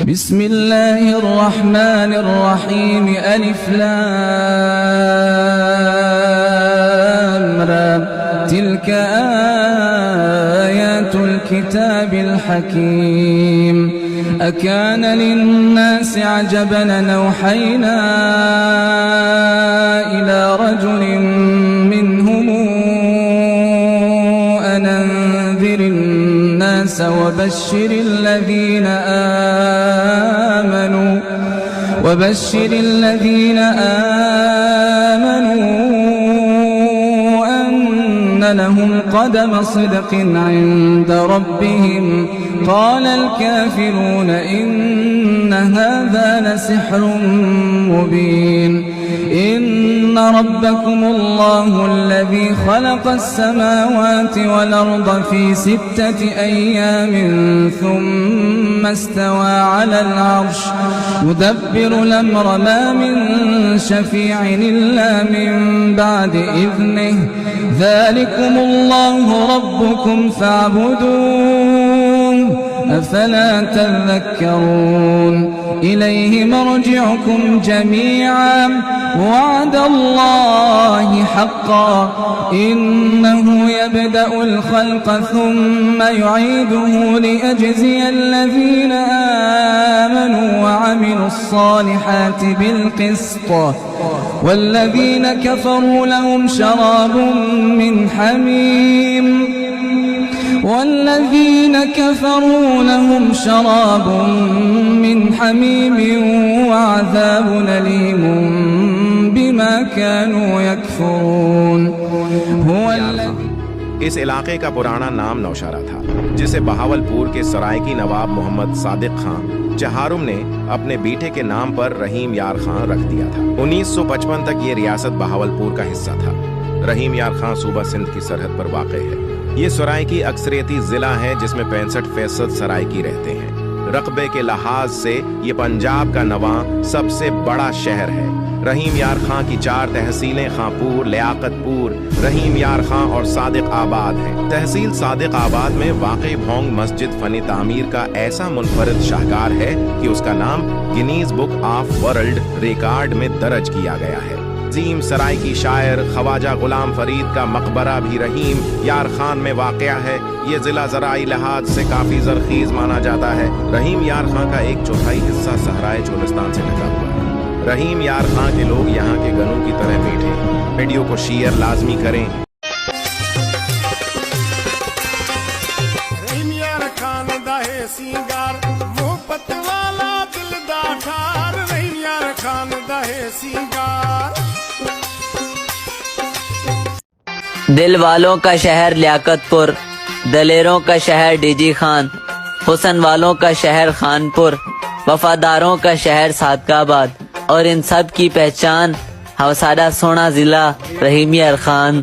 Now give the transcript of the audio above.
بسم الله الرحمن الرحيم ألف لام را تلك آيات الكتاب الحكيم أكان للناس عجبا أوحينا إلى رجل منهم أن أنذر الناس وبشر الذين آمنوا أن لهم قدم صدق عند ربهم قال الكافرون إن هذا لسحر مبين إن ربكم الله الذي خلق السماوات والأرض في 6 أيام ثم استوى على العرش يدبر الأمر ما من شفيع إلا من بعد إذنه ذلكم الله ربكم فاعبدوه أفلا تذكرون إليه مرجعكم جميعا وعد الله حقا إنه يبدأ الخلق ثم يعيده ليجزي الذين آمنوا وعملوا الصالحات بالقسط والذين كفروا لهم شراب من حميم وعذاب أليم بما كانوا يكفرون اس علاقے کا پرانا نام نوشہرہ تھا جسے بہاولپور کے سرائکی نواب محمد صادق خان چہارم نے اپنے بیٹے کے نام پر رحیم یار خان رکھ دیا تھا 1955 تک یہ ریاست بہاولپور کا حصہ تھا رحیم یار خان صوبہ سندھ کی سرحد پر واقع ہے یہ سرائکی اکثریتی ضلع ہے جس میں 65% سرائکی رہتے ہیں رقبے کے لحاظ سے یہ پنجاب کا نواں سب سے بڑا شہر ہے رحیم یار خان کی 4 تحصیلیں خانپور لیاقت پور رحیم یار خان اور صادق آباد ہیں تحصیل صادق آباد میں واقع بھونگ مسجد فن تعمیر کا ایسا منفرد شاہکار ہے کہ اس کا نام گنیز بک آف ورلڈ ریکارڈ میں درج کیا گیا ہے عظیم سرائکی شاعر خواجہ غلام فرید کا مقبرہ بھی رحیم یار خان میں واقع ہے یہ ضلع زرعی لحاظ سے کافی زرخیز مانا جاتا ہے رحیم یار خان کا 1/4 حصہ صحرائے چولستان سے ڈھکا ہوا ہے رحیم یار خان کے لوگ یہاں کے گنوں کی طرح میٹھے ہیں ویڈیو کو شیئر لازمی کریں رحیم یار خان دا ہے سینگار محبت والا دل دا ٹھار رحیم یار خان دا ہے سینگار دل والوں کا شہر لیاقت پور دلیروں کا شہر ڈی جی خان حسن والوں کا شہر خانپور وفاداروں کا شہر صادق آباد اور ان سب کی پہچان ہمارا سونا ضلع رحیم یار خان